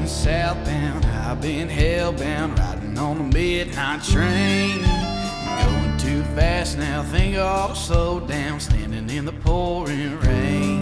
southbound. I've been hellbound, riding on the midnight train. Going too fast now, think I ought to slow down, standing in the pouring rain.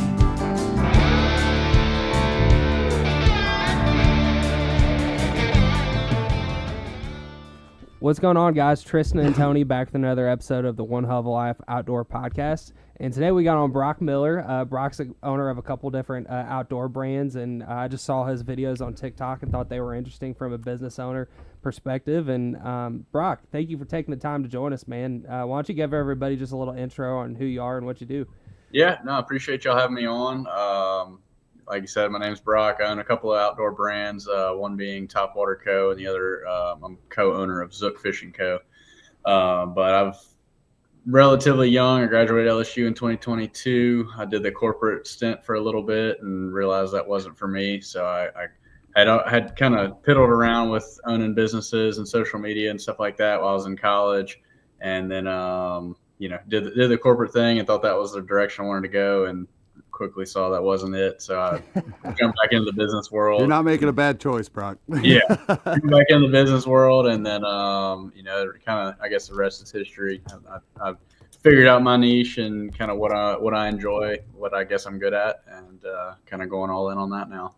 What's going on, guys? Tristan and Tony back with another episode of the One Hell of a Life Outdoor Podcast. And today we got on Brock Miller. Brock's the owner of a couple different outdoor brands, and I just saw his videos on TikTok and thought they were interesting from a business owner perspective. And Brock, thank you for taking the time to join us, man. Why don't you give everybody just a little intro on who you are and what you do? Yeah, no, I appreciate y'all having me on. Like you said, my name's Brock. I own a couple of outdoor brands, one being Topwater Co. and the other, I'm co-owner of Zook Fishing Co. But I've relatively young. I graduated LSU in 2022. I did the corporate stint for a little bit and realized that wasn't for me. So I had kind of piddled around with owning businesses and social media and stuff like that while I was in college. And then, did the corporate thing and thought that was the direction I wanted to go, and quickly saw that wasn't it. So I jumped back into the business world. You're not making a bad choice, Brock. Yeah. Jumped back into the business world. And then, kind of, I guess the rest is history. I've figured out my niche and kind of what I enjoy, what I guess I'm good at, and kind of going all in on that now.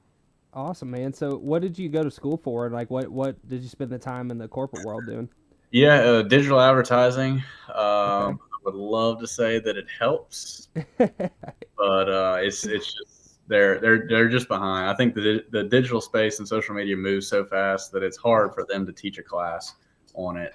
Awesome, man. So what did you go to school for? Like, what did you spend the time in the corporate world doing? Yeah, digital advertising. I would love to say that it helps, but it's just they're just behind. I think the digital space and social media moves so fast that it's hard for them to teach a class on it.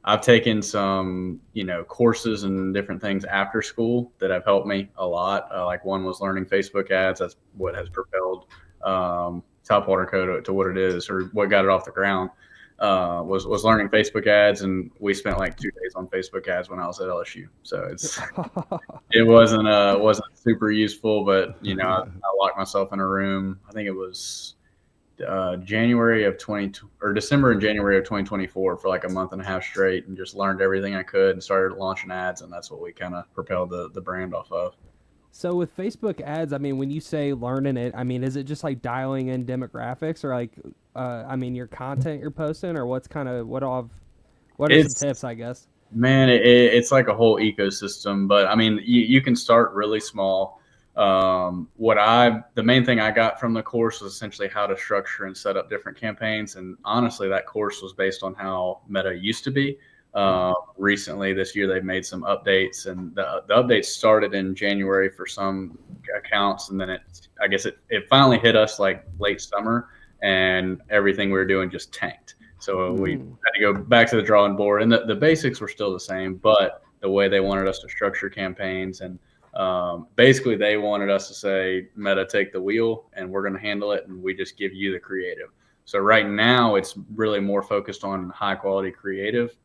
I've taken some courses and different things after school that have helped me a lot. Like one was learning Facebook ads. That's what has propelled Topwater Co to what it is, or what got it off the ground. Was learning Facebook ads, and we spent like 2 days on Facebook ads when I was at LSU. So it wasn't super useful, but I locked myself in a room. I think it was December and January of 2024 for like a month and a half straight, and just learned everything I could and started launching ads, and that's what we kind of propelled the brand off of. So with Facebook ads, I mean, when you say learning it, I mean, is it just like dialing in demographics, or like, your content you're posting, or what are some tips, I guess? Man, it's like a whole ecosystem, but I mean, you can start really small. The main thing I got from the course was essentially how to structure and set up different campaigns. And honestly, that course was based on how Meta used to be. Recently this year, they've made some updates, and the updates started in January for some accounts. And then it finally hit us like late summer, and everything we were doing just tanked. So we had to go back to the drawing board, and the basics were still the same, but the way they wanted us to structure campaigns, and basically they wanted us to say, Meta, take the wheel and we're going to handle it, and we just give you the creative. So right now it's really more focused on high quality creative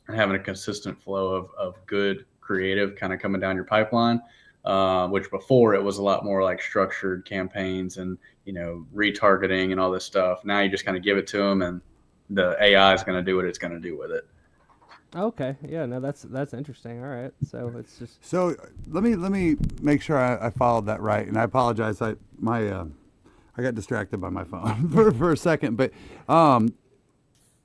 and having a consistent flow of good creative kind of coming down your pipeline, which before it was a lot more like structured campaigns and, retargeting and all this stuff. Now you just kind of give it to them, and the AI is going to do what it's going to do with it. Okay. Yeah, no, that's interesting. All right. So it's just. So let me make sure I followed that right. And I apologize. I got distracted by my phone for a second, but,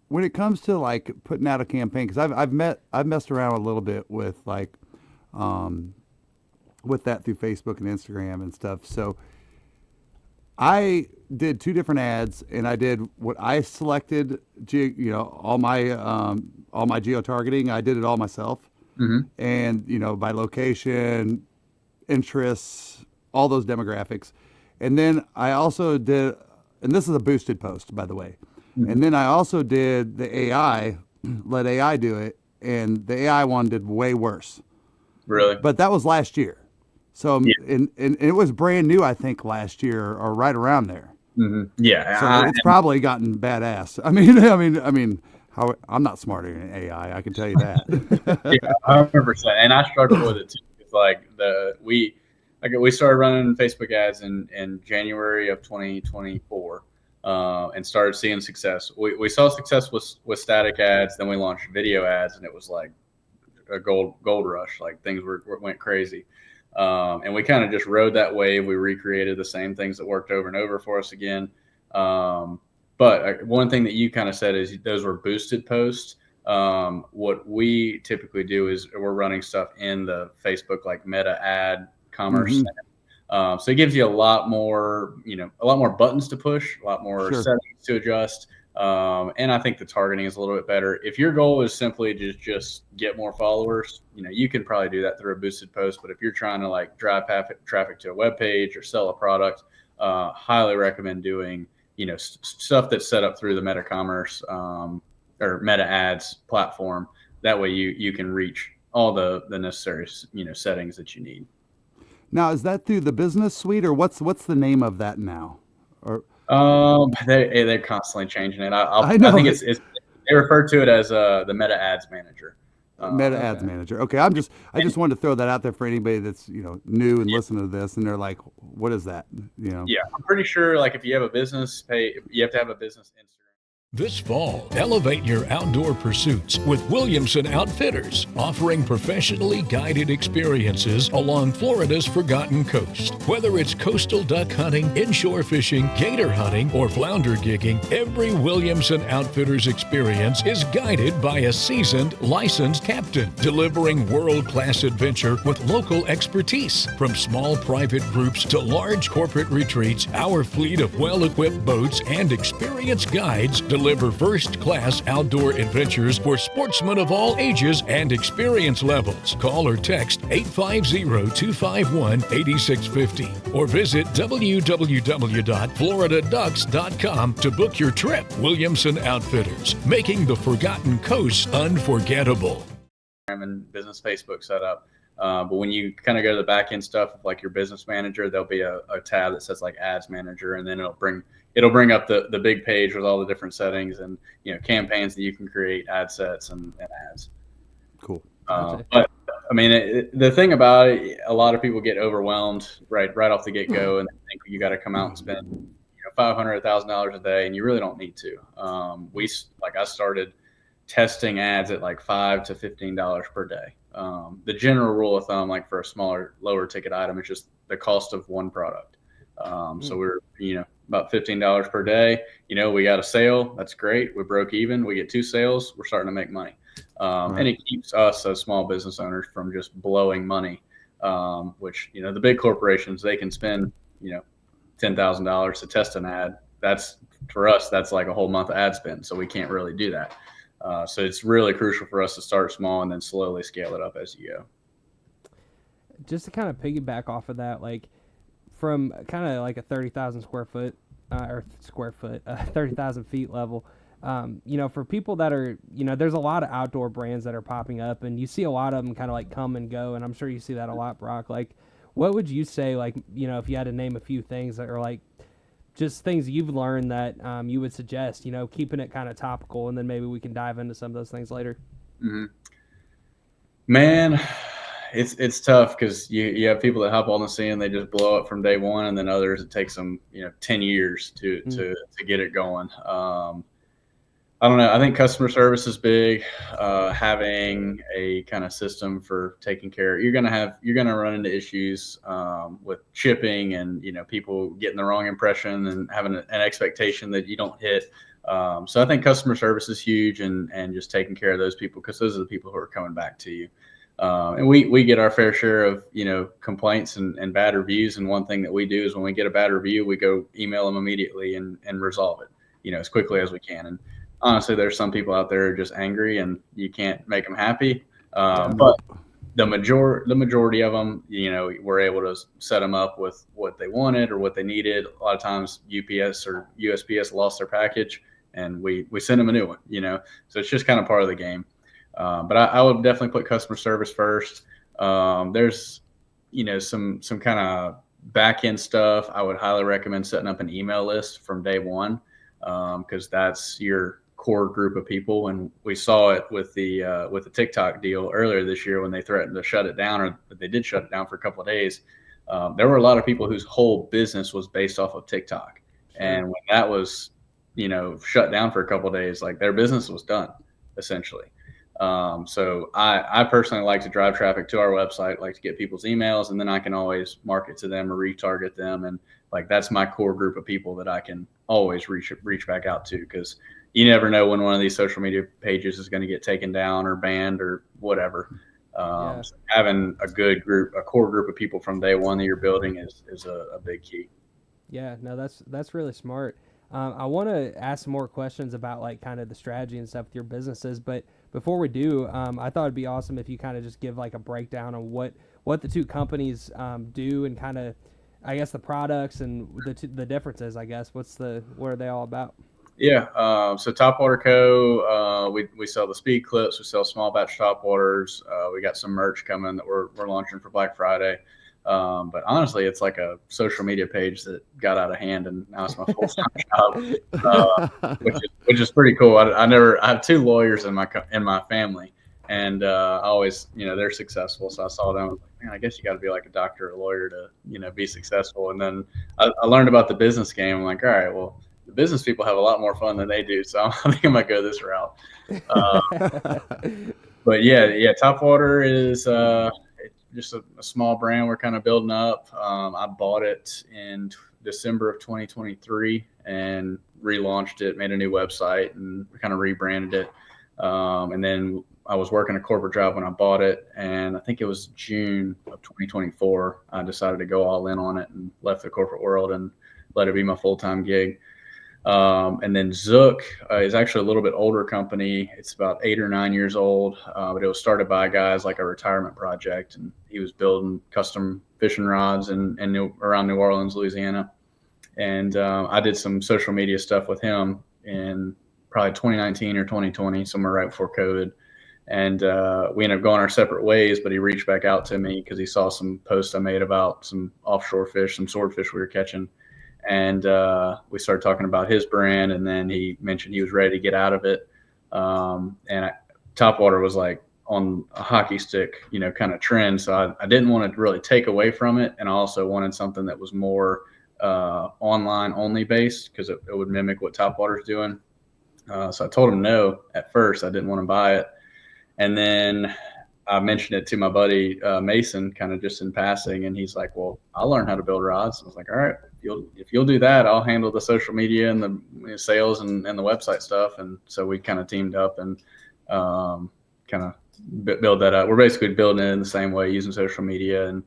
when it comes to like putting out a campaign, because I've messed around a little bit with like with that through Facebook and Instagram and stuff. So I did 2 different ads, and I did what I selected, all my geo targeting. I did it all myself, and by location, interests, all those demographics, and then I also did, and this is a boosted post, by the way. And then I also did the AI, let AI do it, and the AI one did way worse. Really? But that was last year. So and it was brand new, I think, last year or right around there. Mm-hmm. Yeah. So it's probably gotten badass. I mean, I'm not smarter than AI. I can tell you that. Yeah, 100%. And I struggle with it too. It's like we started running Facebook ads in January of 2024. And started seeing success. We saw success with static ads. Then we launched video ads, and it was like a gold rush. Like things went crazy. And we kind of just rode that wave. We recreated the same things that worked over and over for us again. But one thing that you kind of said is those were boosted posts. What we typically do is we're running stuff in the Facebook like meta ad commerce. Mm-hmm. So it gives you a lot more, a lot more buttons to push, a lot more Sure. settings to adjust. And I think the targeting is a little bit better. If your goal is simply to just get more followers, you can probably do that through a boosted post. But if you're trying to like drive traffic to a web page or sell a product, highly recommend doing, stuff that's set up through the meta commerce or meta ads platform. That way you can reach all the necessary, settings that you need. Now, is that through the business suite, or what's the name of that now? Or They're constantly changing it. I know. I think it's they refer to it as the Meta Ads Manager. Meta Ads Manager. Okay, I just wanted to throw that out there for anybody that's new and listening to this, and they're like, "What is that?" Yeah, I'm pretty sure like if you have a business page, you have to have a business Instagram. This fall, elevate your outdoor pursuits with Williamson Outfitters, offering professionally guided experiences along Florida's Forgotten Coast. Whether it's coastal duck hunting, inshore fishing, gator hunting, or flounder gigging, every Williamson Outfitters experience is guided by a seasoned, licensed captain, delivering world-class adventure with local expertise. From small private groups to large corporate retreats, our fleet of well-equipped boats and experienced guides deliver first-class outdoor adventures for sportsmen of all ages and experience levels. Call or text 850-251-8650 or visit www.floridaducks.com to book your trip. Williamson Outfitters, making the Forgotten Coast unforgettable. And business Facebook setup. But when you kind of go to the back end stuff of like your business manager, there'll be a tab that says like ads manager, and then it'll bring up the big page with all the different settings and campaigns that you can create, ad sets and ads. Cool. But I mean, the thing about it, a lot of people get overwhelmed right off the get go, and they think you got to come out and spend $500, $1,000 a day, and you really don't need to. I started testing ads at like $5 to $15 per day. The general rule of thumb, like for a smaller, lower ticket item, is just the cost of one product. So we're, about $15 per day. We got a sale. That's great. We broke even. We get 2 sales. We're starting to make money. And it keeps us as small business owners from just blowing money, which, the big corporations, they can spend, $10,000 to test an ad. For us, that's like a whole month of ad spend. So we can't really do that. So it's really crucial for us to start small and then slowly scale it up as you go. Just to kind of piggyback off of that, like from kind of like a 30,000 square foot, 30,000 feet level, for people that are, there's a lot of outdoor brands that are popping up, and you see a lot of them kind of like come and go, and I'm sure you see that a lot, Brock. Like, what would you say, like, if you had to name a few things that are like just things you've learned that you would suggest, keeping it kind of topical, and then maybe we can dive into some of those things later. Mm-hmm. Man, it's tough because you have people that hop on the scene, they just blow up from day one, and then others it takes them 10 years to get it going. I don't know. I think customer service is big. Having a kind of system for taking care. You're gonna run into issues with shipping and people getting the wrong impression and having an expectation that you don't hit. So I think customer service is huge, and just taking care of those people, because those are the people who are coming back to you. And we get our fair share of complaints and bad reviews. And one thing that we do is when we get a bad review, we go email them immediately and resolve it as quickly as we can. And honestly, there's some people out there who are just angry, and you can't make them happy. But the majority of them, we're able to set them up with what they wanted or what they needed. A lot of times UPS or USPS lost their package, and we send them a new one, so it's just kind of part of the game. But I would definitely put customer service first. There's, some kind of back end stuff. I would highly recommend setting up an email list from day one, because that's your core group of people. And we saw it with the TikTok deal earlier this year when they threatened to shut it down, or they did shut it down for a couple of days. There were a lot of people whose whole business was based off of TikTok. Sure. And when that was, shut down for a couple of days, like their business was done essentially. So I personally like to drive traffic to our website, like to get people's emails, and then I can always market to them or retarget them. And like, that's my core group of people that I can always reach back out to, because you never know when one of these social media pages is going to get taken down or banned or whatever. So having a good group, a core group of people from day one that you're building is a big key. Yeah, no, that's really smart. I want to ask some more questions about like kind of the strategy and stuff with your businesses, but before we do, I thought it'd be awesome if you kind of just give like a breakdown on what the two companies do, and kind of, I guess, the products and the differences. I guess what are they all about? Yeah, so Topwater Co. We sell the speed clips, we sell small batch topwaters. We got some merch coming that we're launching for Black Friday. But honestly, it's like a social media page that got out of hand, and now it's my full-time job, which is pretty cool. I have two lawyers in my family, and I always, they're successful. So I saw them, I was like, man, I guess you got to be like a doctor or a lawyer to, be successful. And then I learned about the business game. I'm like, all right, well, the business people have a lot more fun than they do, so I think I might go this route. But yeah, Topwater is just a small brand we're kind of building up. I bought it in December of 2023 and relaunched it, made a new website, and kind of rebranded it. And then I was working a corporate job when I bought it, and I think it was June of 2024, I decided to go all in on it and left the corporate world and let it be my full-time gig. And then Zook is actually a little bit older company. It's about 8 or 9 years old, but it was started by a guy as like a retirement project, and he was building custom fishing rods and around New Orleans, Louisiana. And I did some social media stuff with him in probably 2019 or 2020, somewhere right before COVID. And we ended up going our separate ways, but he reached back out to me because he saw some posts I made about some offshore fish, some swordfish we were catching. And we started talking about his brand, and then he mentioned he was ready to get out of it. Topwater was like on a hockey stick, kind of trend. So I didn't want to really take away from it. And I also wanted something that was more online only based, because it would mimic what Topwater's doing. So I told him no at first. I didn't want to buy it. And then I mentioned it to my buddy Mason, kind of just in passing, and he's like, well, I'll learn how to build rods. I was like, all right, if you'll do that, I'll handle the social media and the sales and the website stuff. And so we kind of teamed up and kind of build that up. We're basically building it in the same way, using social media and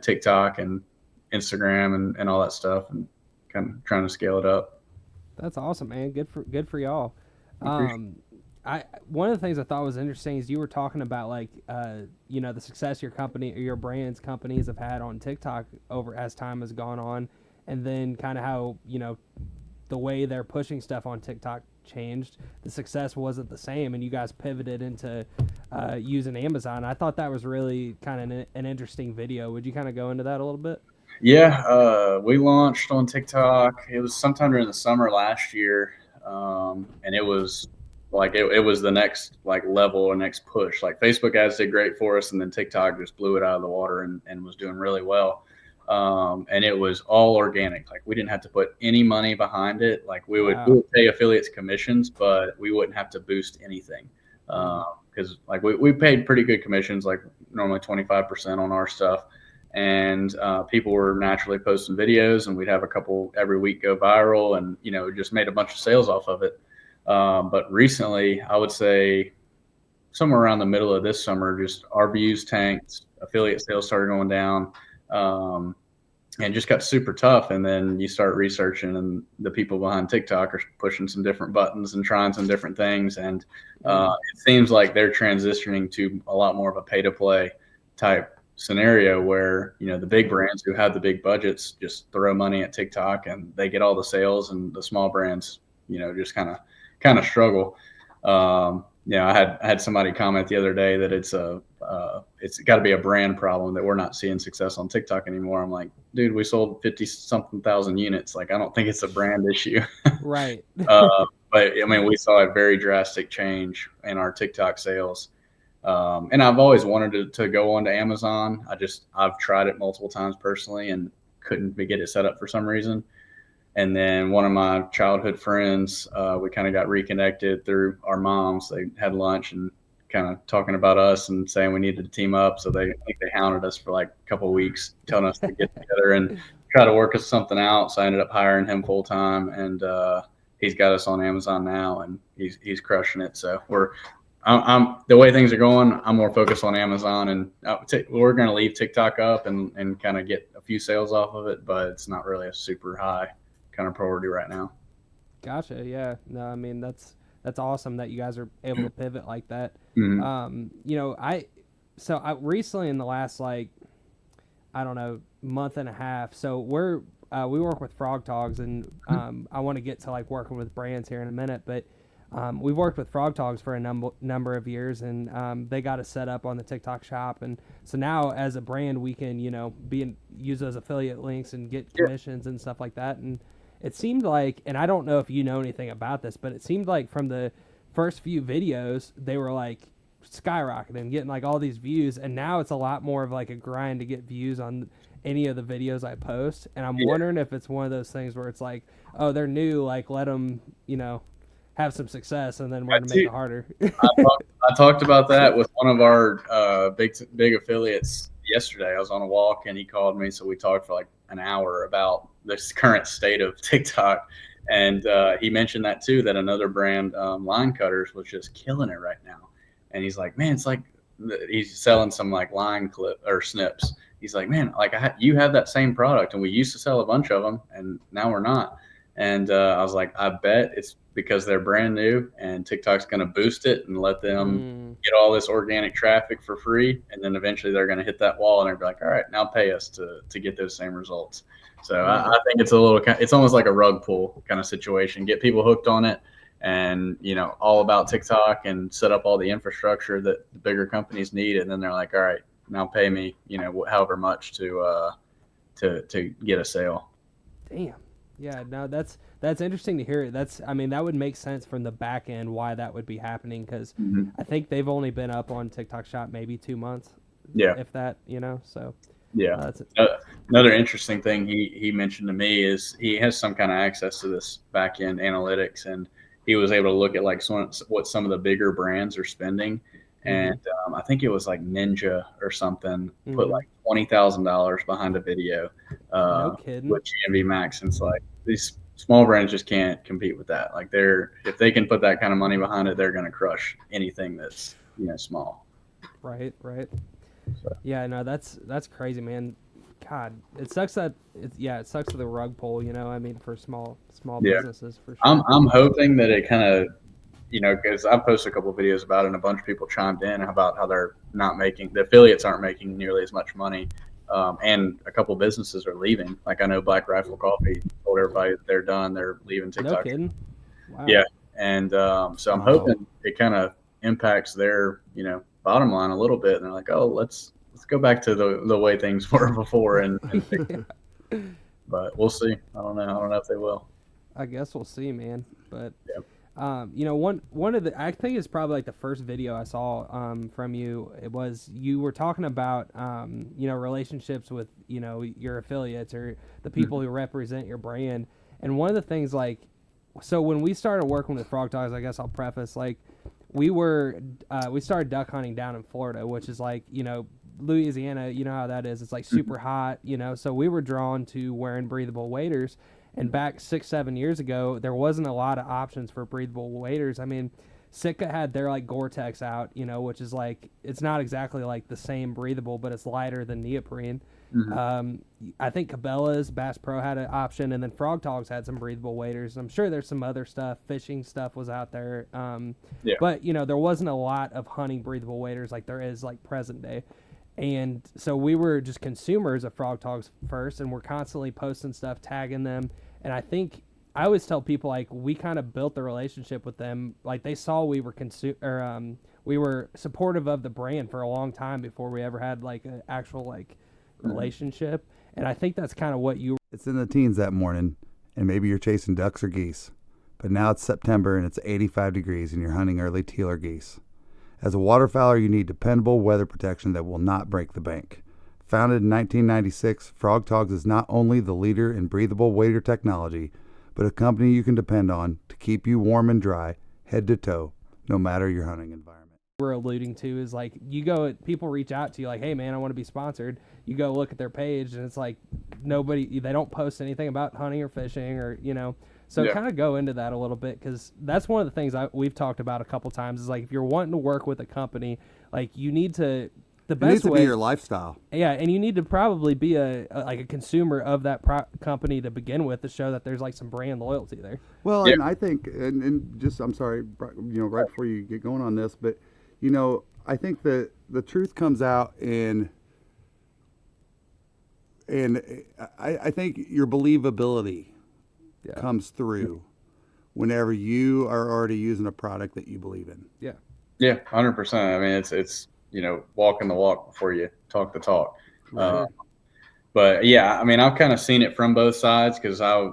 TikTok and Instagram and all that stuff, and kind of trying to scale it up. That's awesome, man. Good for y'all. One of the things I thought was interesting is you were talking about like the success your company or your brand's companies have had on TikTok over as time has gone on, and then kind of how the way they're pushing stuff on TikTok changed. The success wasn't the same, and you guys pivoted into using Amazon. I thought that was really kind of an interesting video. Would you kind of go into that a little bit? Yeah, we launched on TikTok. It was sometime during the summer last year, and it was like it was the next like level or next push. Like Facebook ads did great for us, and then TikTok just blew it out of the water and was doing really well. And it was all organic. Like we didn't have to put any money behind it. Like we would pay affiliates commissions, but we wouldn't have to boost anything. Because like we paid pretty good commissions, like normally 25% on our stuff. And people were naturally posting videos, and we'd have a couple every week go viral, and just made a bunch of sales off of it. But recently, I would say somewhere around the middle of this summer, just our views tanked, affiliate sales started going down, and just got super tough. And then you start researching, and the people behind TikTok are pushing some different buttons and trying some different things. And it seems like they're transitioning to a lot more of a pay-to-play type scenario where the big brands who have the big budgets just throw money at TikTok and they get all the sales, and the small brands just kind of struggle. I had somebody comment the other day that it's got to be a brand problem that we're not seeing success on TikTok anymore. I'm like, dude, we sold 50 something thousand units. Like, I don't think it's a brand issue. Right. But I mean, we saw a very drastic change in our TikTok sales. And I've always wanted to go onto Amazon. I've tried it multiple times personally and couldn't get it set up for some reason. And then one of my childhood friends, we kind of got reconnected through our moms. They had lunch and kind of talking about us and saying we needed to team up. So I think they hounded us for like a couple of weeks, telling us to get together and try to work us something out. So I ended up hiring him full time, and he's got us on Amazon now, and he's crushing it. So I'm the way things are going, I'm more focused on Amazon, and we're going to leave TikTok up and kind of get a few sales off of it, but it's not really a super high kind of priority right now. Gotcha. Yeah. No, I mean, that's awesome that you guys are able to pivot like that. Mm-hmm. You know, I recently in the last, like, I don't know, month and a half. So we work with Frog Togs, and I want to get to like working with brands here in a minute, but we've worked with Frog Togs for a number of years, and they got us set up on the TikTok shop. And so now as a brand, we can, you know, use those affiliate links and get commissions and stuff like that. And it seemed like, and I don't know if you know anything about this, but it seemed like from the first few videos, they were like skyrocketing, getting like all these views. And now it's a lot more of like a grind to get views on any of the videos I post. And I'm wondering if it's one of those things where it's like, oh, they're new, like let them, you know, have some success, and then we're going to make it harder. I talked about that with one of our big affiliates yesterday. I was on a walk, and he called me, so we talked for like an hour about this current state of TikTok. And he mentioned that too, that another brand, Line Cutters, was just killing it right now. And he's like, man, it's like he's selling some like line clip or snips. He's like, man, like you have that same product, and we used to sell a bunch of them, and now we're not. And I was like, I bet it's because they're brand new, and TikTok's going to boost it and let them get all this organic traffic for free. And then eventually they're going to hit that wall, and they're like, all right, now pay us to get those same results. So I think it's it's almost like a rug pull kind of situation. Get people hooked on it, and, you know, all about TikTok, and set up all the infrastructure that the bigger companies need. And then they're like, all right, now pay me, you know, however much to get a sale. Damn. Yeah, no, that's interesting to hear. I mean, that would make sense from the back end why that would be happening, because I think they've only been up on TikTok Shop maybe 2 months. Yeah. If that, you know, so. Yeah. That's another interesting thing he mentioned to me is he has some kind of access to this back end analytics, and he was able to look at like what some of the bigger brands are spending. And I think it was like Ninja or something, put like $20,000 behind a video no kidding. with GMV Max. And it's like these small brands just can't compete with that. Like if they can put that kind of money behind it, they're going to crush anything that's, you know, small. Right. So. Yeah, no, that's crazy, man. God, it sucks that it sucks to the rug pull, you know. I mean, for small businesses, for sure. I'm hoping that it kind of, you know, because I posted a couple of videos about it, and a bunch of people chimed in about how the affiliates aren't making nearly as much money. And a couple of businesses are leaving. Like I know Black Rifle Coffee told everybody that they're done. They're leaving TikTok. No kidding. Wow. Yeah. And so I'm hoping it kind of impacts their, you know, bottom line a little bit. And they're like, oh, let's go back to the way things were before. And but we'll see. I don't know if they will. I guess we'll see, man. But yeah. You know, one of the, I think it's probably like the first video I saw from you. It was, you were talking about you know, relationships with, you know, your affiliates or the people who represent your brand. And one of the things, like, so when we started working with Frog Dogs, I guess I'll preface, like, we started duck hunting down in Florida, which is like, you know, Louisiana, you know how that is. It's like super hot, you know. So we were drawn to wearing breathable waders. And back 6-7 years ago, there wasn't a lot of options for breathable waders. I mean, Sitka had their like Gore-Tex out, you know, which is like, it's not exactly like the same breathable, but it's lighter than neoprene. I think Cabela's, Bass Pro had an option, and then Frog Dogs had some breathable waders. I'm sure there's some other stuff. Fishing stuff was out there. But, you know, there wasn't a lot of hunting breathable waders like there is like present day. And so we were just consumers of Frog Dogs first, and we're constantly posting stuff, tagging them. And I think I always tell people, like, we kind of built the relationship with them. Like, they saw we were we were supportive of the brand for a long time before we ever had like an actual like relationship. And I think that's kind of what you. It's in the teens that morning, and maybe you're chasing ducks or geese. But now it's September and it's 85 degrees, and you're hunting early teal or geese. As a waterfowler, you need dependable weather protection that will not break the bank. Founded in 1996, Frog Dogs is not only the leader in breathable wader technology, but a company you can depend on to keep you warm and dry, head to toe, no matter your hunting environment. we're alluding to is like people reach out to you like, hey man, I want to be sponsored. You go look at their page and it's like they don't post anything about hunting or fishing or, so kind of go into that a little bit, because that's one of the things we've talked about a couple times is like, if you're wanting to work with a company, like you need to, the best way, be your lifestyle. Yeah. And you need to probably be a consumer of that company to begin with, to show that there's like some brand loyalty there. Well, and I think, and just, I'm sorry, right before you get going on this, but I think that the truth comes out and I think your believability comes through whenever you are already using a product that you believe in. Yeah. Yeah, 100%. I mean, it's walking the walk before you talk the talk. Sure. But yeah, I mean, I've kind of seen it from both sides, because I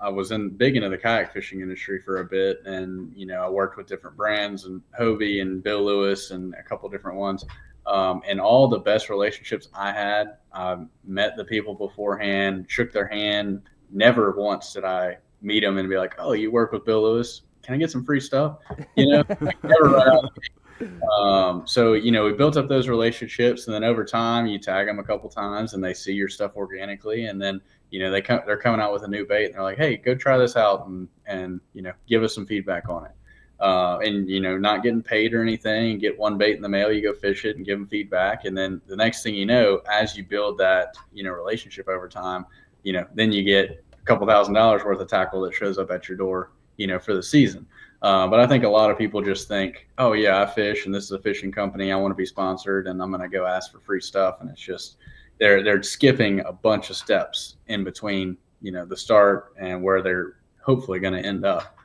was big into the kayak fishing industry for a bit, and I worked with different brands and Hobie and Bill Lewis and a couple different ones. And all the best relationships I had, I met the people beforehand, shook their hand. Never once did I meet them and be like, "Oh, you work with Bill Lewis? Can I get some free stuff?" Never run out of me. So we built up those relationships, and then over time, you tag them a couple times, and they see your stuff organically, and then they're coming out with a new bait, and they're like, "Hey, go try this out, and give us some feedback on it." And not getting paid or anything, get one bait in the mail, you go fish it and give them feedback, and then the next thing you know, as you build that relationship over time, then you get a couple $1,000s worth of tackle that shows up at your door for the season. But I think a lot of people just think, oh yeah, I fish and this is a fishing company, I want to be sponsored, and I'm going to go ask for free stuff. And it's just, they're skipping a bunch of steps in between, the start and where they're hopefully going to end up.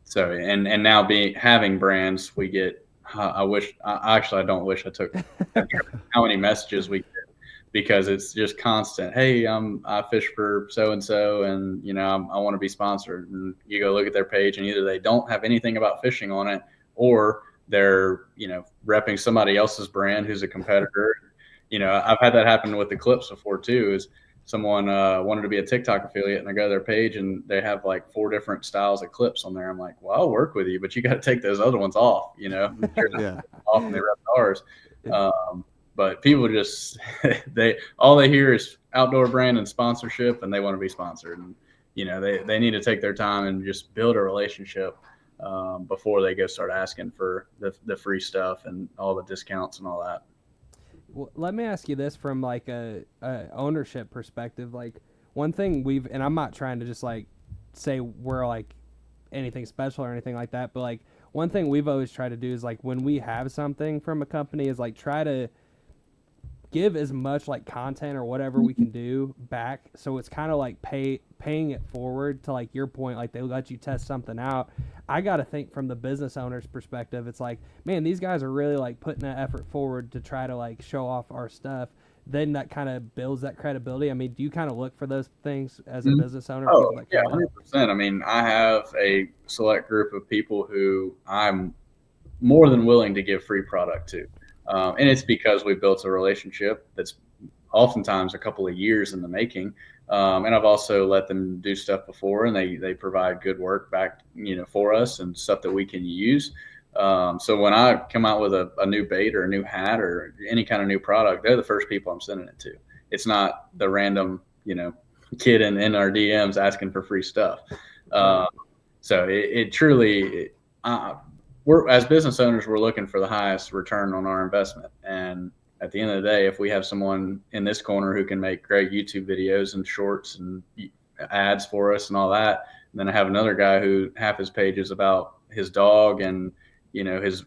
So, and now having brands, we get, I don't wish I took how many messages we get, because it's just constant. Hey, I fish for so-and-so, and I want to be sponsored. And you go look at their page, and either they don't have anything about fishing on it, or they're, repping somebody else's brand who's a competitor. I've had that happen with the clips before too, is someone wanted to be a TikTok affiliate, and I go to their page and they have like 4 different styles of clips on there. I'm like, well, I'll work with you, but you got to take those other ones off, Yeah. off, and they rep ours. But people just, all they hear is outdoor brand and sponsorship, and they want to be sponsored. And, they need to take their time and just build a relationship before they go start asking for the free stuff and all the discounts and all that. Well, let me ask you this from like a ownership perspective. Like, one thing and I'm not trying to just like say we're like anything special or anything like that, but like one thing we've always tried to do is like, when we have something from a company, is like try to give as much like content or whatever we can do back. So it's kind of like paying it forward to like your point, like they let you test something out. I got to think from the business owner's perspective, it's like, man, these guys are really like putting that effort forward to try to like show off our stuff. Then that kind of builds that credibility. I mean, do you kind of look for those things as a business owner? Oh, yeah, 100%. I mean, I have a select group of people who I'm more than willing to give free product to. And it's because we built a relationship that's oftentimes a couple of years in the making. And I've also let them do stuff before, and they provide good work back, for us, and stuff that we can use. So when I come out with a new bait or a new hat or any kind of new product, they're the first people I'm sending it to. It's not the random, kid in our DMs asking for free stuff. So it truly, we're, as business owners, we're looking for the highest return on our investment. And at the end of the day, if we have someone in this corner who can make great YouTube videos and shorts and ads for us and all that, and then I have another guy who half his page is about his dog and, his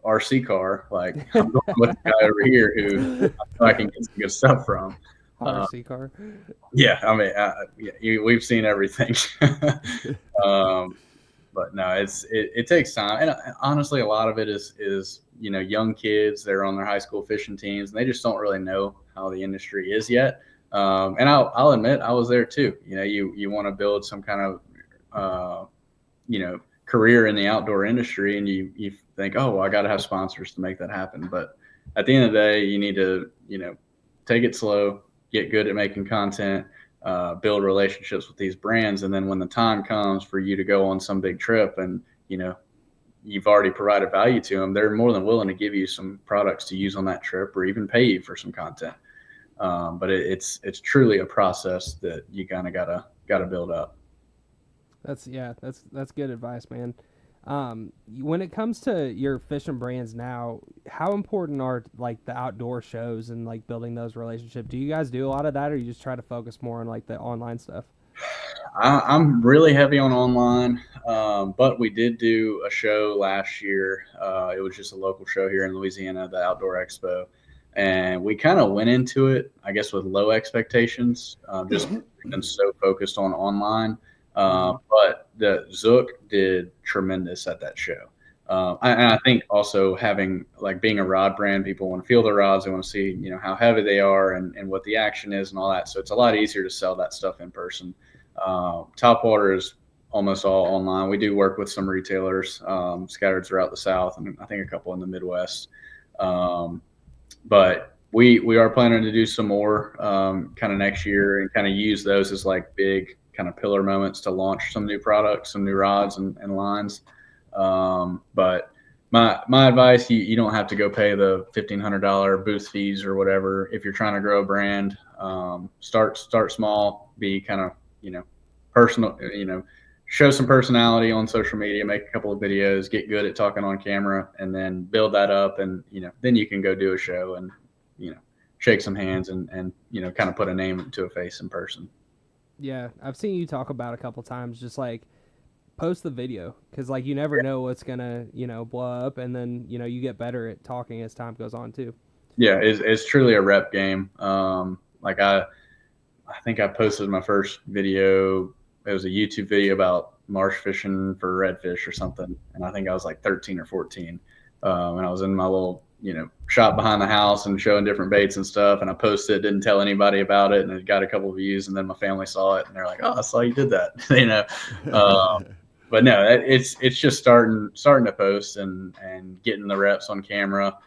RC car, like I'm going with the guy over here who I can get some good stuff from. RC car. Yeah. I mean, we've seen everything. But no, it takes time. And honestly, a lot of it is, young kids, they're on their high school fishing teams, and they just don't really know how the industry is yet. And I'll admit, I was there too. You want to build some kind of, career in the outdoor industry, and you think, oh, well, I got to have sponsors to make that happen. But at the end of the day, you need to, take it slow, get good at making content, build relationships with these brands. And then when the time comes for you to go on some big trip and, you've already provided value to them, they're more than willing to give you some products to use on that trip or even pay you for some content. But it's truly a process that you kind of gotta build up. That's good advice, man. When it comes to your fishing brands now, how important are like the outdoor shows and like building those relationships? Do you guys do a lot of that, or you just try to focus more on like the online stuff? I'm really heavy on online, but we did do a show last year. It was just a local show here in Louisiana, the Outdoor Expo. And we kind of went into it, I guess, with low expectations, just been so focused on online. But the Zook did tremendous at that show. And I think also being a rod brand, people want to feel the rods. They want to see, how heavy they are and what the action is and all that. So it's a lot easier to sell that stuff in person. Topwater is almost all online. We do work with some retailers scattered throughout the South, and I think a couple in the Midwest. But we are planning to do some more kind of next year and kind of use those as like big kind of pillar moments to launch some new products, some new rods and lines. But my advice, you don't have to go pay the $1,500 booth fees or whatever. If you're trying to grow a brand, start small, be kind of, personal, show some personality on social media, make a couple of videos, get good at talking on camera, and then build that up. And, then you can go do a show and, shake some hands and kind of put a name to a face in person. Yeah. I've seen you talk about a couple times, just like post the video. 'Cause like, you never know what's gonna, blow up. And then, you get better at talking as time goes on too. Yeah. It's truly a rep game. Like I think I posted my first video. It was a YouTube video about marsh fishing for redfish or something. And I think I was like 13 or 14. And I was in my little, shop behind the house and showing different baits and stuff. And I posted it, didn't tell anybody about it. And it got a couple of views. And then my family saw it and they're like, "Oh, I saw you did that." But no, it's just starting to post and getting the reps on camera,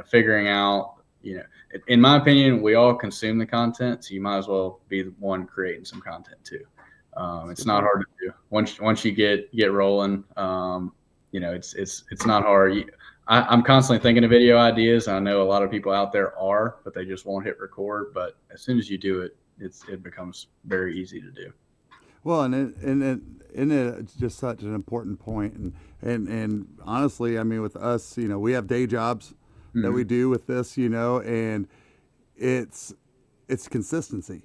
figuring out, in my opinion, we all consume the content. So you might as well be the one creating some content too. It's not hard to do once you get rolling. It's not hard. I'm constantly thinking of video ideas. I know a lot of people out there are, but they just won't hit record. But as soon as you do it, it becomes very easy to do. Well, and it's just such an important point. And honestly, I mean, with us, we have day jobs that we do with this, and it's consistency.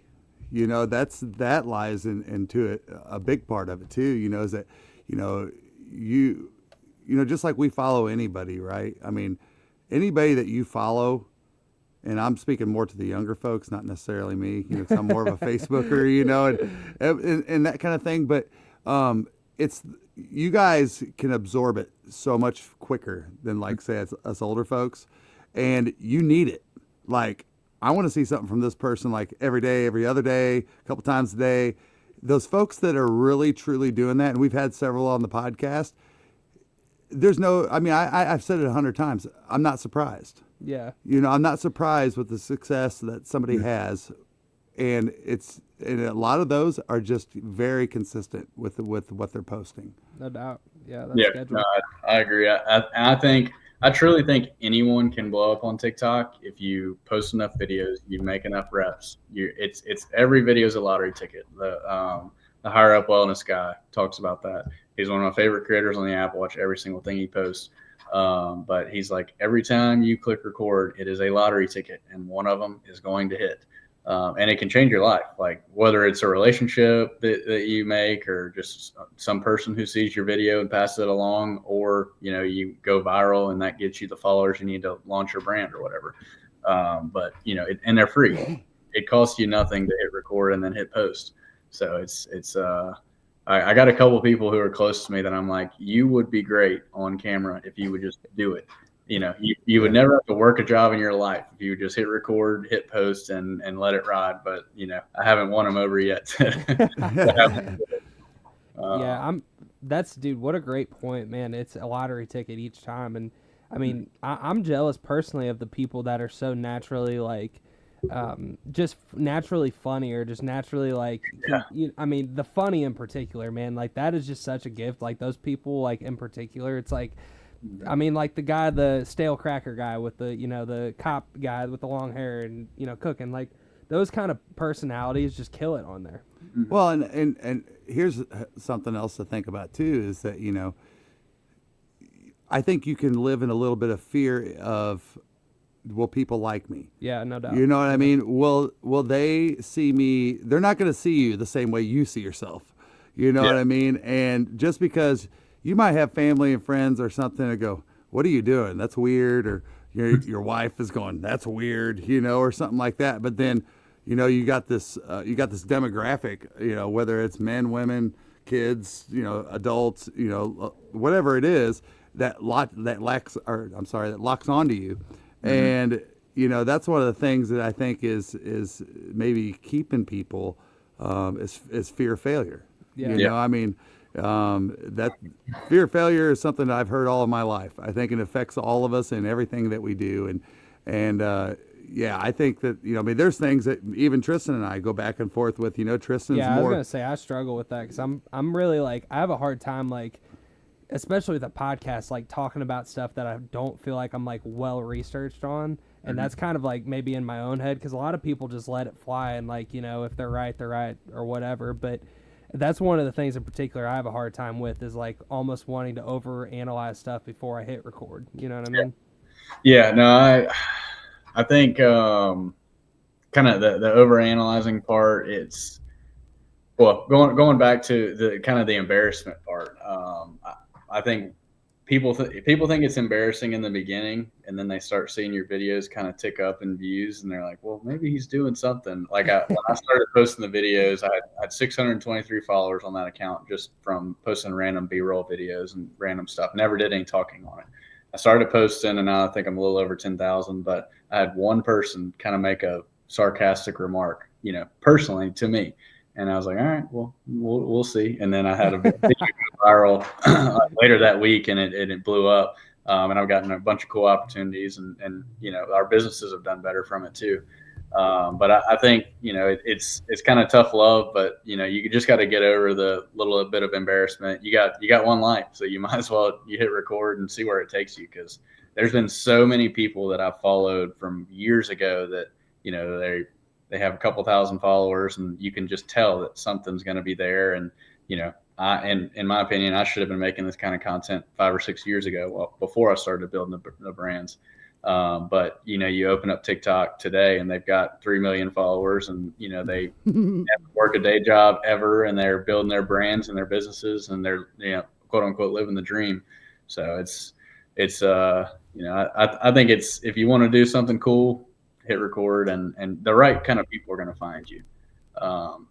That lies into it. A big part of it too, is that, just like we follow anybody, right? I mean, anybody that you follow, and I'm speaking more to the younger folks, not necessarily me, 'cause I'm more of a Facebooker, and that kind of thing. But it's, you guys can absorb it so much quicker than like say us older folks, and you need it. Like, I want to see something from this person like every day, every other day, a couple times a day. Those folks that are really truly doing that, and we've had several on the podcast. I've said it 100 times. I'm not surprised. Yeah. I'm not surprised with the success that somebody has, and a lot of those are just very consistent with what they're posting. No doubt. Yeah. That's No, I agree. I truly think anyone can blow up on TikTok if you post enough videos, you make enough reps. It's every video is a lottery ticket. The Higher Up Wellness guy talks about that. He's one of my favorite creators on the app. I watch every single thing he posts. But he's like, every time you click record, it is a lottery ticket, and one of them is going to hit. And it can change your life, like whether it's a relationship that you make or just some person who sees your video and passes it along, or, you go viral and that gets you the followers you need to launch your brand or whatever. But, and they're free. It costs you nothing to hit record and then hit post. So I got a couple of people who are close to me that I'm like, you would be great on camera if you would just do it. You would never have to work a job in your life if you would just hit record, hit post, and let it ride. But I haven't won them over yet. Dude, what a great point, man. It's a lottery ticket each time. And I mean, I'm jealous personally of the people that are so naturally like, just naturally funny, or just naturally like, the funny in particular, man, like that is just such a gift. Like those people, like in particular, it's like, I mean, like the stale cracker guy with the, the cop guy with the long hair and, cooking, like those kind of personalities just kill it on there. Well, and here's something else to think about too, is that, I think you can live in a little bit of fear of, will people like me? Yeah, no doubt. You know what I mean? Will they see me? They're not going to see you the same way you see yourself. You know what I mean? And just because you might have family and friends or something that go, what are you doing? That's weird. Or your wife is going, that's weird, or something like that. But then, you got this demographic, whether it's men, women, kids, adults, whatever it is, that locks onto you. And that's one of the things that I think is maybe keeping people is fear of failure. I mean, that fear of failure is something that I've heard all of my life. I think it affects all of us in everything that we do. And I think that, I mean, there's things that even Tristan and I go back and forth with, Tristan's more. I was going to say, I struggle with that because I'm really like, I have a hard time, like, especially with a podcast, like talking about stuff that I don't feel like I'm like well researched on. And that's kind of like maybe in my own head, because a lot of people just let it fly and like, if they're right or whatever. But that's one of the things in particular I have a hard time with, is like almost wanting to over analyze stuff before I hit record. You know what I mean? Yeah, no, I think kind of the over analyzing part, it's, well, going back to the kind of the embarrassment part. I think people think it's embarrassing in the beginning, and then they start seeing your videos kind of tick up in views, and they're like, well, maybe he's doing something. Like when I started posting the videos, I had 623 followers on that account just from posting random B-roll videos and random stuff. Never did any talking on it. I started posting, and now I think I'm a little over 10,000, but I had one person kind of make a sarcastic remark, personally to me. And I was like, all right, well, we'll see. And then I had a video go viral later that week, and it blew up. And I've gotten a bunch of cool opportunities, and our businesses have done better from it too. But I think, it's kind of tough love, but you just got to get over the little bit of embarrassment. You got one life, so you might as well hit record and see where it takes you. Cause there's been so many people that I've followed from years ago that, they have a couple thousand followers, and you can just tell that something's going to be there. And, in my opinion, I should have been making this kind of content 5 or 6 years ago, well, before I started building the brands. But, you open up TikTok today and they've got 3 million followers, and, they never work a day job ever, and they're building their brands and their businesses, and they're, quote unquote, living the dream. So it's I think it's, if you want to do something cool, hit record, and the right kind of people are going to find you.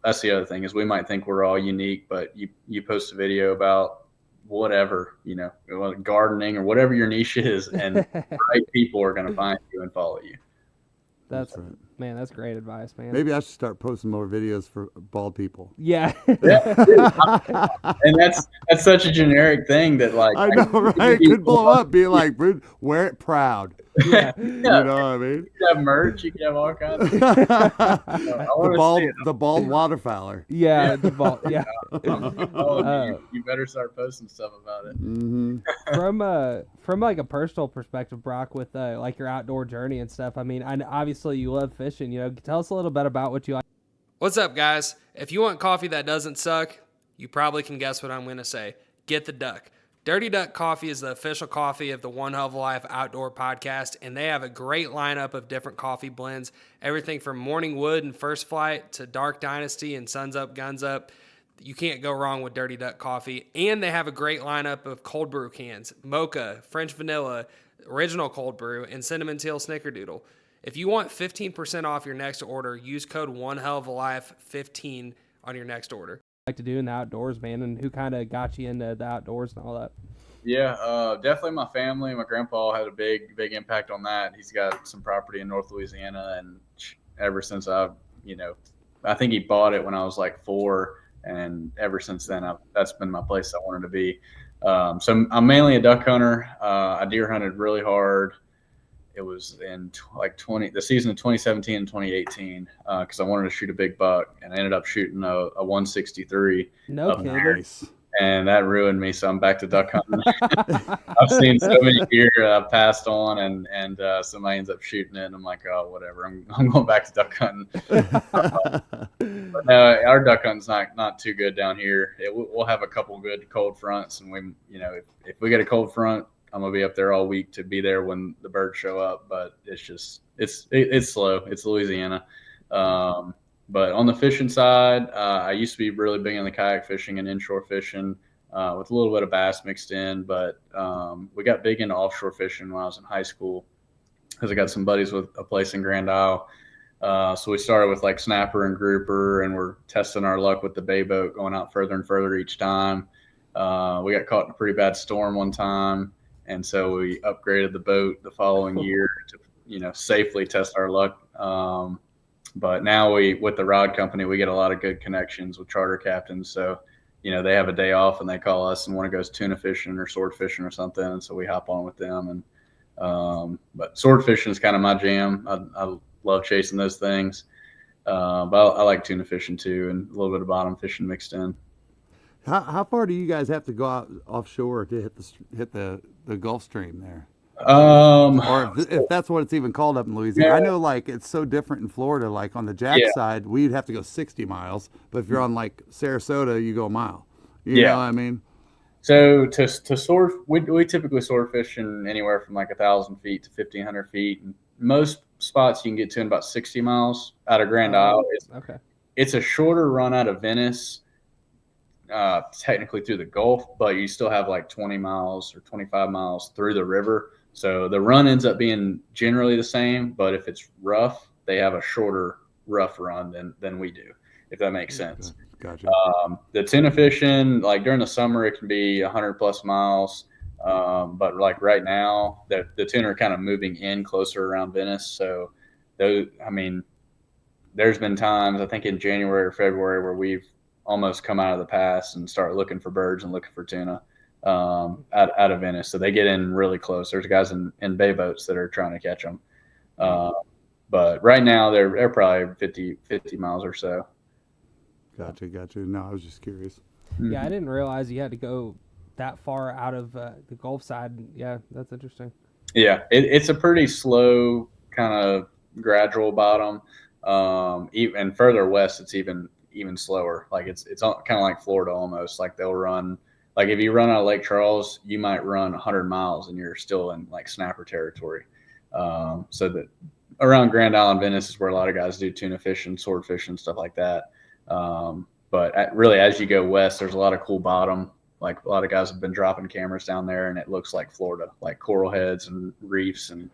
That's the other thing, is we might think we're all unique, but you post a video about whatever, gardening or whatever your niche is, and the right people are going to find you and follow you. That's right. Man, that's great advice, man. Maybe I should start posting more videos for bald people. Yeah. And that's such a generic thing that, like, I know, right? It could blow up, be like, wear it proud. Yeah. You know what I mean? You can have merch, you can have all kinds of the bald waterfowler. Yeah, the bald. Yeah. You better start posting stuff about it. Mm-hmm. From like a personal perspective, Brock, with like your outdoor journey and stuff. I mean, obviously you love fishing. Tell us a little bit about what you like. What's up, guys? If you want coffee that doesn't suck, you probably can guess what I'm going to say. Get the Duck. Dirty Duck Coffee is the official coffee of the One Hell of a Life Outdoor podcast, and they have a great lineup of different coffee blends, everything from Morning Wood and First Flight to Dark Dynasty and Suns Up, Guns Up. You can't go wrong with Dirty Duck Coffee. And they have a great lineup of cold brew cans, mocha, French vanilla, original cold brew, and cinnamon teal snickerdoodle. If you want 15% off your next order, use code OneHellOfALife15 on your next order. Like to do in the outdoors, man, and who kind of got you into the outdoors and all that? Yeah, definitely my family. My grandpa had a big impact on that. He's got some property in North Louisiana, and ever since I think he bought it when I was like 4, and ever since then, that's been my place I wanted to be. So I'm mainly a duck hunter. I deer hunted really hard. It was in the season of 2017 and 2018 because I wanted to shoot a big buck, and I ended up shooting a 163. No kidding. and that ruined me. So I'm back to duck hunting. I've seen so many deer I've passed on, and somebody ends up shooting it, and I'm like, oh, whatever. I'm going back to duck hunting. But no, our duck hunting's not too good down here. We'll have a couple good cold fronts, and if we get a cold front, I'm gonna be up there all week to be there when the birds show up. But it's slow. It's Louisiana. But on the fishing side, I used to be really big on the kayak fishing and inshore fishing with a little bit of bass mixed in. But we got big into offshore fishing when I was in high school because I got some buddies with a place in Grand Isle. So we started with like snapper and grouper, and we're testing our luck with the bay boat, going out further and further each time. We got caught in a pretty bad storm one time, and so we upgraded the boat the following year to safely test our luck. But now with the rod company, we get a lot of good connections with charter captains. So, they have a day off and they call us and want to go tuna fishing or sword fishing or something. And so we hop on with them. And but sword fishing is kind of my jam. I love chasing those things. But I like tuna fishing too, and a little bit of bottom fishing mixed in. How far do you guys have to go out offshore to hit the Gulf Stream there? Or if that's what it's even called up in Louisiana. Yeah. I know it's so different in Florida. Like on the Jack side, we'd have to go 60 miles, but if you're on like Sarasota, you go a mile. You know what I mean? So to sword, we typically sword fish in anywhere from like 1,000 feet to 1,500 feet. And most spots you can get to in about 60 miles out of Grand Isle. It's a shorter run out of Venice, technically through the Gulf, but you still have like 20 miles or 25 miles through the river. So the run ends up being generally the same, but if it's rough, they have a shorter rough run than we do, if that makes sense. Gotcha. The tuna fishing, like during the summer, it can be 100 plus miles. But like right now, the tuna are kind of moving in closer around Venice. So there's been times, I think in January or February, where we've almost come out of the pass and start looking for birds and looking for tuna out of Venice. So they get in really close. There's guys in bay boats that are trying to catch them. But right now they're probably 50 miles or so. Gotcha. No, I was just curious. Yeah, I didn't realize you had to go that far out of the Gulf side. Yeah, that's interesting. Yeah, it's a pretty slow kind of gradual bottom. Even further west, it's even slower. Like it's kind of like Florida almost. Like they'll run. Like if you run out of Lake Charles, you might run 100 miles and you're still in like snapper territory. So that around Grand Isle and Venice is where a lot of guys do tuna fishing, sword fishing, stuff like that. But really, as you go west, there's a lot of cool bottom. Like a lot of guys have been dropping cameras down there, and it looks like Florida, like coral heads and reefs and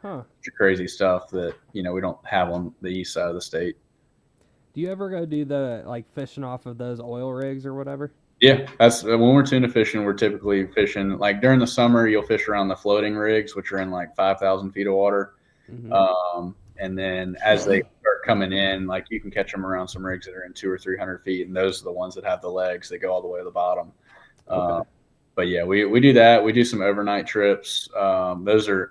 crazy stuff that we don't have on the east side of the state. Do you ever go do the fishing off of those oil rigs or whatever? Yeah, that's when we're tuna fishing. We're typically fishing like during the summer. You'll fish around the floating rigs, which are in like 5,000 feet of water. Mm-hmm. And then as they start coming in, like you can catch them around some rigs that are in 200 or 300 feet, and those are the ones that have the legs that go all the way to the bottom. But yeah, we do that. We do some overnight trips. Those are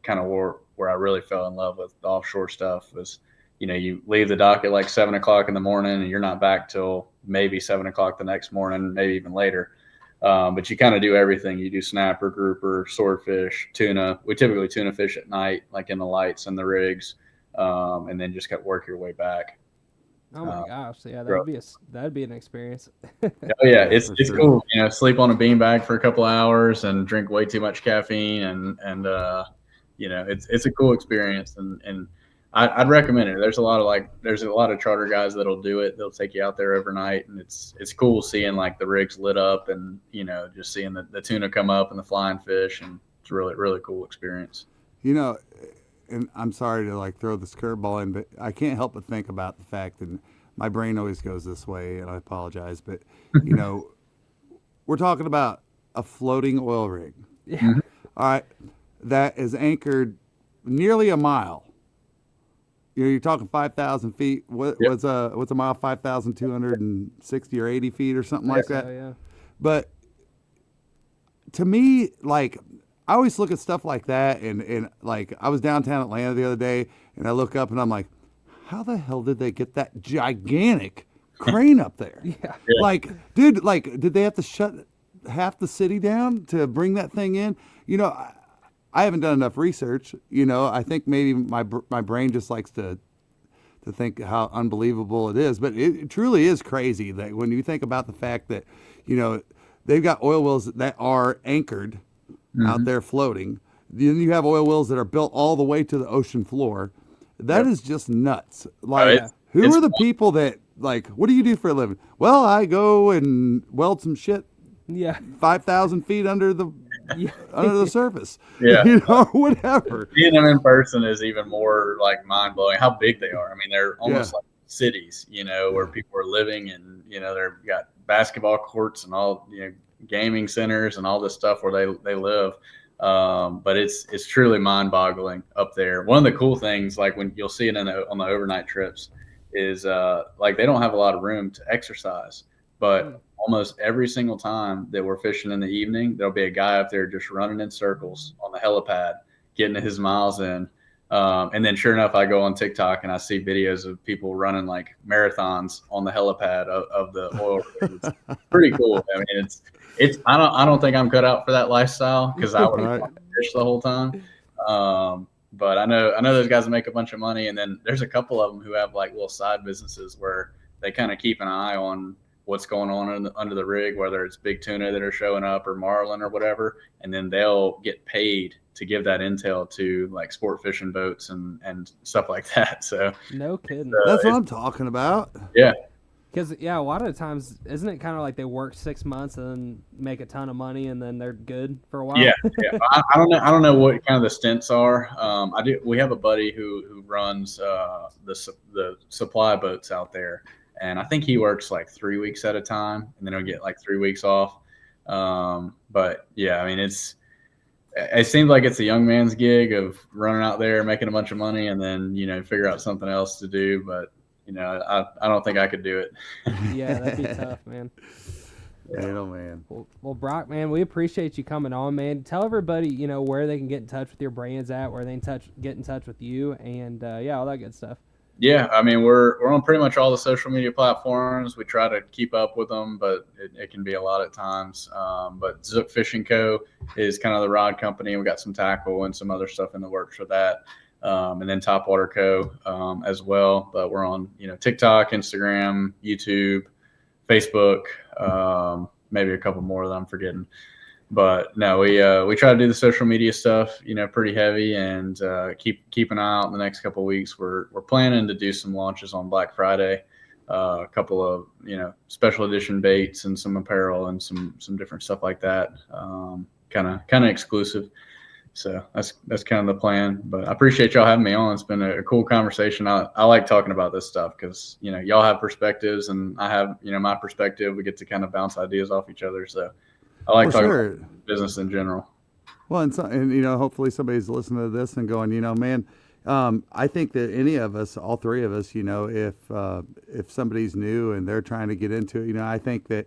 kind of where I really fell in love with the offshore stuff. Was you leave the dock at like 7 o'clock in the morning, and you're not back till maybe 7 o'clock the next morning, maybe even later. But you kind of do everything. You do snapper, grouper, swordfish, tuna. We typically tuna fish at night, like in the lights and the rigs, and then just work your way back. Oh my gosh! Yeah, that'd be an experience. Oh yeah, it's cool. Sleep on a beanbag for a couple of hours and drink way too much caffeine, and it's a cool experience, and I'd recommend it. There's a lot of charter guys that'll do it. They'll take you out there overnight, and it's cool seeing like the rigs lit up, and just seeing the tuna come up and the flying fish, and it's a really, really cool experience. And I'm sorry to throw this curveball in, but I can't help but think about the fact, and my brain always goes this way, and I apologize, but we're talking about a floating oil rig. Yeah. All right, that is anchored nearly a mile. You're talking 5,000 feet. What's a mile? 5,260 or 80 feet or something like that. Yeah. But to me, I always look at stuff like that, and I was downtown Atlanta the other day, and I look up and I'm like, how the hell did they get that gigantic crane up there. Yeah. Like, dude, like, did they have to shut half the city down to bring that thing in? I haven't done enough research. I think maybe my brain just likes to think how unbelievable it is, but it truly is crazy that when you think about the fact that, they've got oil wells that are anchored out there floating. Then you have oil wells that are built all the way to the ocean floor. That is just nuts. Like, who are the people that, like, what do you do for a living? Well, I go and weld some shit 5,000 feet under the surface. Yeah. Whatever. Seeing them in person is even more like mind blowing how big they are. I mean, they're almost like cities, where people are living, and they've got basketball courts and all, gaming centers and all this stuff where they live. But it's truly mind boggling up there. One of the cool things, like when you'll see it on the overnight trips, is like they don't have a lot of room to exercise, but almost every single time that we're fishing in the evening, there'll be a guy up there just running in circles on the helipad, getting his miles in. And then sure enough, I go on TikTok and I see videos of people running like marathons on the helipad of the oil rig. It's pretty cool. I mean, I don't think I'm cut out for that lifestyle, because I would fish the whole time. But I know those guys make a bunch of money, and then there's a couple of them who have like little side businesses where they kind of keep an eye on what's going on under the rig, whether it's big tuna that are showing up or marlin or whatever, and then they'll get paid to give that intel to like sport fishing boats and stuff like that. So no kidding. That's what I'm talking about. Yeah. Because a lot of the times, isn't it kind of like they work 6 months and then make a ton of money and then they're good for a while? Yeah. I don't know what kind of the stints are. We have a buddy who runs the supply boats out there, and I think he works like 3 weeks at a time, and then he'll get like 3 weeks off. But yeah, I mean, it seems like it's a young man's gig of running out there, making a bunch of money, and then, figure out something else to do. But, I don't think I could do it. Yeah, that'd be tough, man. Yeah, man. Well, Brock, man, we appreciate you coming on, man. Tell everybody, where they can get in touch with your brands at, where they can get in touch with you, and all that good stuff. Yeah, I mean, we're on pretty much all the social media platforms. We try to keep up with them, but it can be a lot at times. But Zook Fishing Co. is kind of the rod company. We got some tackle and some other stuff in the works for that. And then Topwater Co. As well. But we're on, TikTok, Instagram, YouTube, Facebook, maybe a couple more that I'm forgetting. But no, we try to do the social media stuff, pretty heavy, and keep an eye out in the next couple of weeks. We're planning to do some launches on Black Friday, a couple of special edition baits and some apparel and some different stuff like that, kind of exclusive. So that's kind of the plan. But I appreciate y'all having me on. It's been a cool conversation. I like talking about this stuff because y'all have perspectives and I have my perspective. We get to kind of bounce ideas off each other. So I like talking about business in general. Well, and hopefully somebody's listening to this and going, man, I think that any of us, all three of us, if somebody's new and they're trying to get into it, I think that,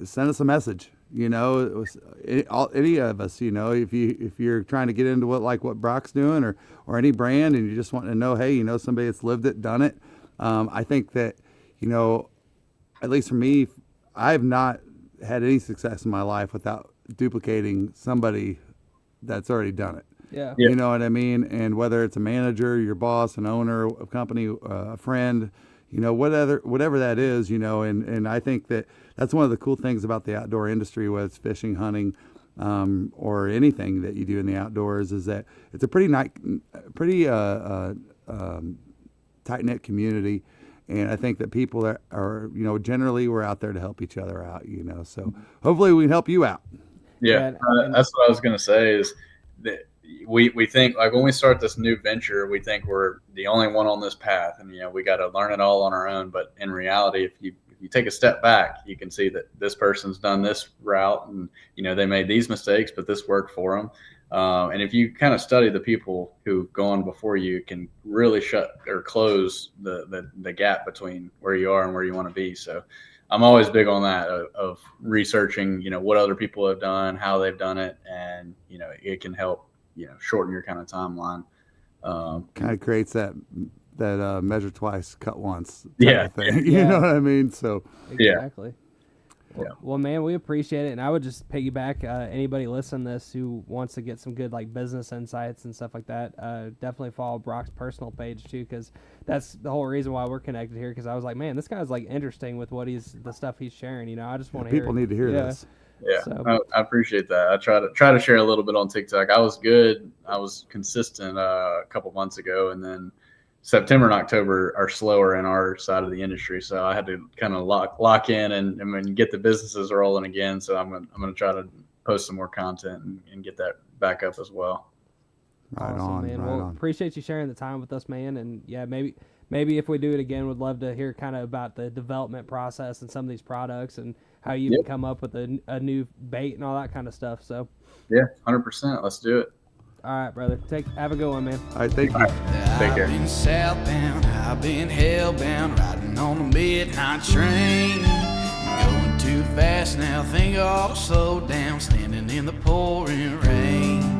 send us a message. Any of us, if you're trying to get into what Brock's doing or any brand, and you just want to know, hey, somebody that's lived it, done it. I think that, at least for me, I have not had any success in my life without duplicating somebody that's already done it. Yeah. You know what I mean? And whether it's a manager, your boss, an owner, a company, a friend, whatever that is, and I think that that's one of the cool things about the outdoor industry, whether it's fishing, hunting, or anything that you do in the outdoors, is that it's a pretty tight-knit community. And I think that people that are, generally we're out there to help each other out, so hopefully we can help you out. Yeah. That's what I was going to say is that we think, like, when we start this new venture, we think we're the only one on this path, and we got to learn it all on our own. But in reality, if you take a step back, you can see that this person's done this route, and they made these mistakes, but this worked for them. And if you kind of study the people who've gone before you, can really shut or close the gap between where you are and where you want to be. So I'm always big on that of researching, what other people have done, how they've done it, and it can help shorten your kind of timeline. Kind of creates that that measure twice, cut once type Yeah. of thing. Yeah. You know what I mean? So Exactly. Yeah. Well, man, we appreciate it, and I would just piggyback anybody listening to this who wants to get some good like business insights and stuff like that. Definitely follow Brock's personal page too, because that's the whole reason why we're connected here. Because I was like, man, this guy's like interesting with the stuff he's sharing. You know, I just want to hear. people need to hear this. Yeah, So- I appreciate that. I try to share a little bit on TikTok. I was good. I was consistent a couple months ago, and then September and October are slower in our side of the industry, so I had to kind of lock in and get the businesses rolling again. So I'm gonna try to post some more content and get that back up as well. Right Awesome, on, man. right Well, on. appreciate you sharing the time with us, man. And yeah, maybe if we do it again, would love to hear kind of about the development process and some of these products and how you Yep. can come up with a new bait and all that kind of stuff. So, Yeah, 100%. Let's do it. all right, brother. Have a good one, man. All right, thank you. Take care. I've been southbound, I've been hellbound, riding on a midnight train. Going too fast now, think I ought to slow down, standing in the pouring rain.